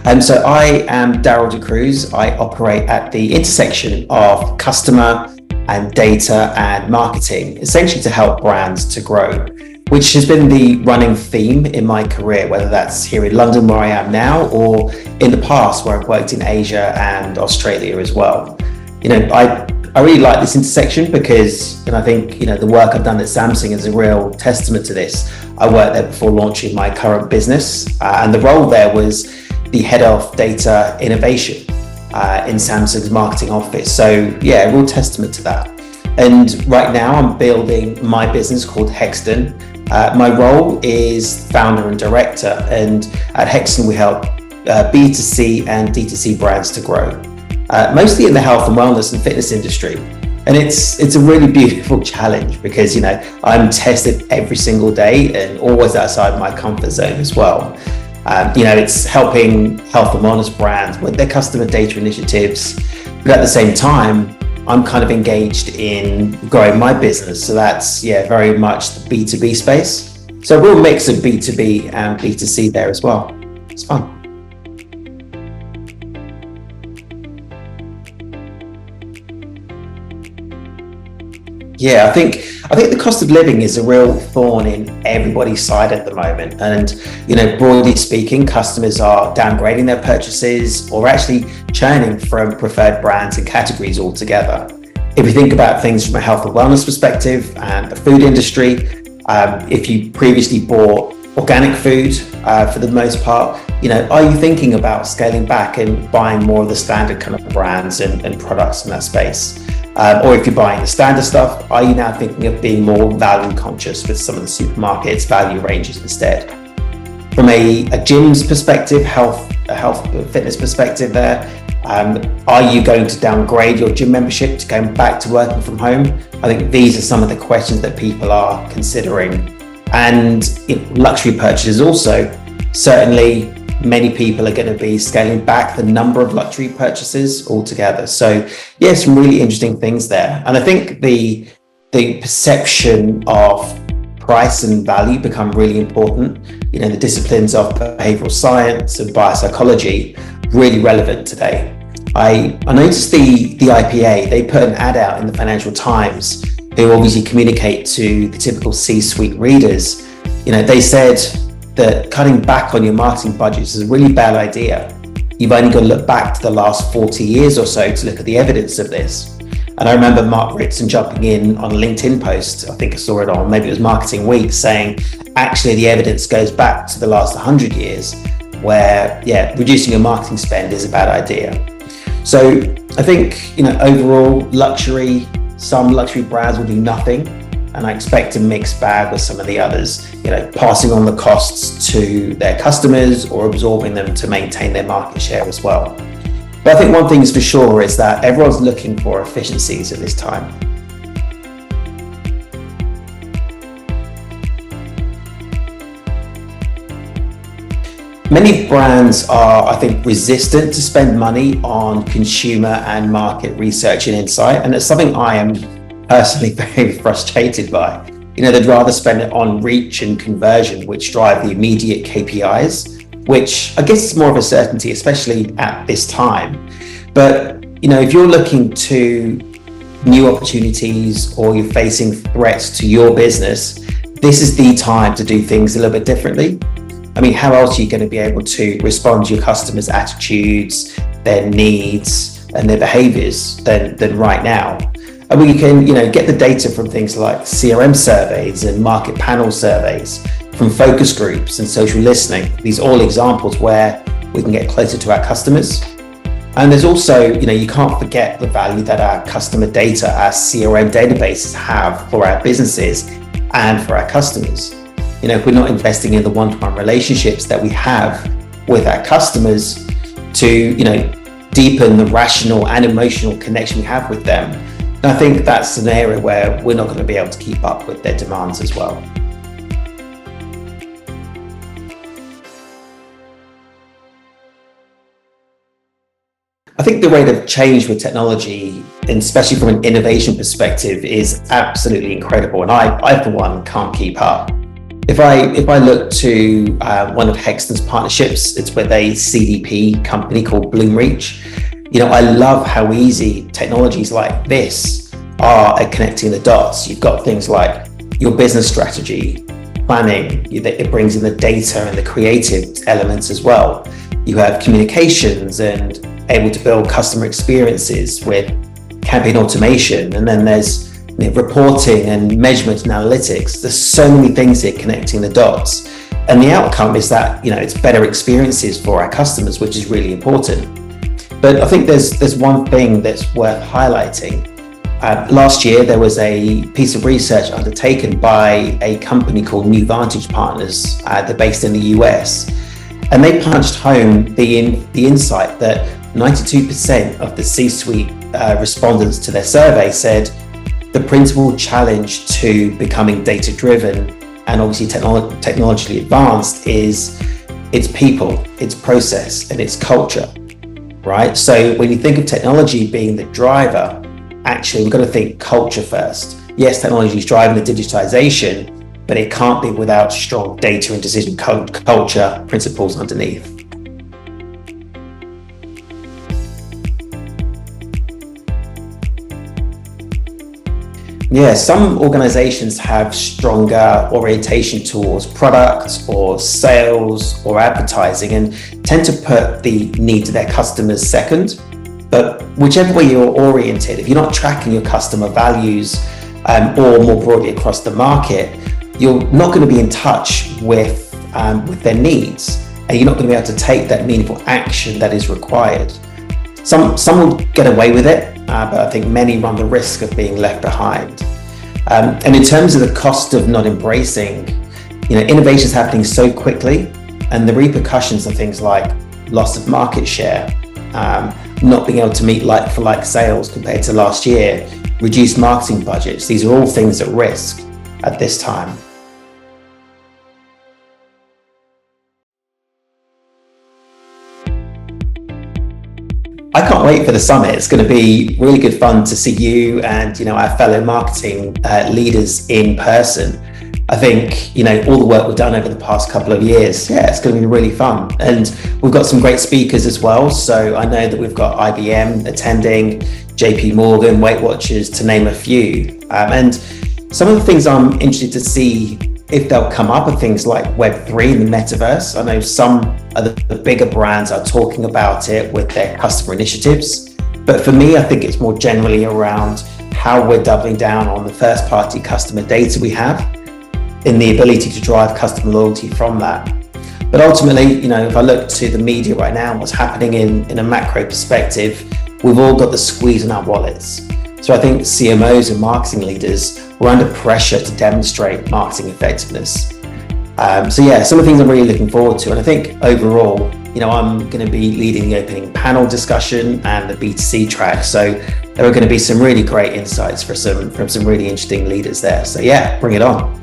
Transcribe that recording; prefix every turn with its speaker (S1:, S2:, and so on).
S1: So I am Daryl D'Cruz. I operate at the intersection of customer and data and marketing, essentially to help brands to grow, which has been the running theme in my career, whether that's here in London where I am now, or in the past where I've worked in Asia and Australia as well. I really like this intersection because, and I think, the work I've done at Samsung is a real testament to this. I worked there before launching my current business, and the role there was the head of data innovation in Samsung's marketing office. So yeah, a real testament to that. And right now I'm building my business called Hexdon. My role is founder and director, and at Hexdon we help B2C and D2C brands to grow. Mostly in the health and wellness and fitness industry. And it's a really beautiful challenge because, I'm tested every single day and always outside my comfort zone as well. It's helping health and wellness brands with their customer data initiatives, but at the same time, I'm kind of engaged in growing my business. So that's, very much the B2B space. So a real mix of B2B and B2C there as well. It's fun. Yeah, I think the cost of living is a real thorn in everybody's side at the moment. And, broadly speaking, customers are downgrading their purchases or actually churning from preferred brands and categories altogether. If you think about things from a health and wellness perspective and the food industry, if you previously bought organic food for the most part, are you thinking about scaling back and buying more of the standard kind of brands and products in that space? Or if you're buying the standard stuff, are you now thinking of being more value conscious with some of the supermarkets value ranges instead? From a gym's perspective, a health fitness perspective there, are you going to downgrade your gym membership to going back to working from home? I think these are some of the questions that people are considering. And luxury purchases also, certainly many people are going to be scaling back the number of luxury purchases altogether. So yeah, some really interesting things there. And I think the perception of price and value become really important. The disciplines of behavioural science and biopsychology really relevant today. I noticed the IPA, they put an ad out in the Financial Times who obviously communicate to the typical C-suite readers. They said that cutting back on your marketing budgets is a really bad idea. You've only got to look back to the last 40 years or so to look at the evidence of this. And I remember Mark Ritson jumping in on a LinkedIn post, I think I saw it on, maybe it was Marketing Week, saying, actually the evidence goes back to the last 100 years where, reducing your marketing spend is a bad idea. So I think, overall some luxury brands will do nothing. And I expect a mixed bag with some of the others, passing on the costs to their customers or absorbing them to maintain their market share as well. But I think one thing is for sure is that everyone's looking for efficiencies at this time. Many brands are, I think, resistant to spend money on consumer and market research and insight. And it's something I am personally very frustrated by. They'd rather spend it on reach and conversion, which drive the immediate KPIs, which I guess is more of a certainty, especially at this time. But, if you're looking to new opportunities or you're facing threats to your business, this is the time to do things a little bit differently. I mean, how else are you going to be able to respond to your customers' attitudes, their needs, and their behaviors than right now? And we can, get the data from things like CRM surveys and market panel surveys, from focus groups and social listening. These are all examples where we can get closer to our customers. And there's also, you can't forget the value that our customer data, our CRM databases have for our businesses and for our customers. If we're not investing in the one-to-one relationships that we have with our customers to, deepen the rational and emotional connection we have with them, I think that's an area where we're not going to be able to keep up with their demands as well. I think the rate of change with technology, and especially from an innovation perspective, is absolutely incredible. And I for one, can't keep up. If I look to one of Hexdon's partnerships, it's with a CDP company called Bloomreach. I love how easy technologies like this are at connecting the dots. You've got things like your business strategy, planning, it brings in the data and the creative elements as well. You have communications and able to build customer experiences with campaign automation, and then there's reporting and measurement and analytics. There's so many things here connecting the dots, and the outcome is that it's better experiences for our customers, which is really important. But I think there's one thing that's worth highlighting. Last year there was a piece of research undertaken by a company called New Vantage Partners. They're based in the US, and they punched home the insight that 92% of the C-suite respondents to their survey said the principal challenge to becoming data-driven and obviously technologically advanced is its people, its process, and its culture, right? So when you think of technology being the driver, actually we've got to think culture first. Yes, technology is driving the digitization, but it can't be without strong data and decision culture principles underneath. Yeah, some organizations have stronger orientation towards products or sales or advertising and tend to put the needs of their customers second. But whichever way you're oriented, if you're not tracking your customer values or more broadly across the market, you're not going to be in touch with their needs, and you're not going to be able to take that meaningful action that is required. Some will get away with it, but I think many run the risk of being left behind. And in terms of the cost of not embracing, innovation is happening so quickly, and the repercussions of things like loss of market share, not being able to meet like-for-like sales compared to last year, reduced marketing budgets. These are all things at risk at this time. I can't wait for the summit. It's going to be really good fun to see you and our fellow marketing leaders in person. I think all the work we've done over the past couple of years, it's going to be really fun, and we've got some great speakers as well. So I know that we've got IBM attending, JP Morgan, Weight Watchers, to name a few. And some of the things I'm interested to see if they'll come up are things like Web3 and the metaverse. I know some of the bigger brands are talking about it with their customer initiatives. But for me, I think it's more generally around how we're doubling down on the first party customer data we have in the ability to drive customer loyalty from that. But ultimately, if I look to the media right now and what's happening in a macro perspective, we've all got the squeeze in our wallets. So I think CMOs and marketing leaders were under pressure to demonstrate marketing effectiveness. Some of the things I'm really looking forward to. And I think overall, I'm going to be leading the opening panel discussion and the B2C track. So there are going to be some really great insights from some really interesting leaders there. So bring it on.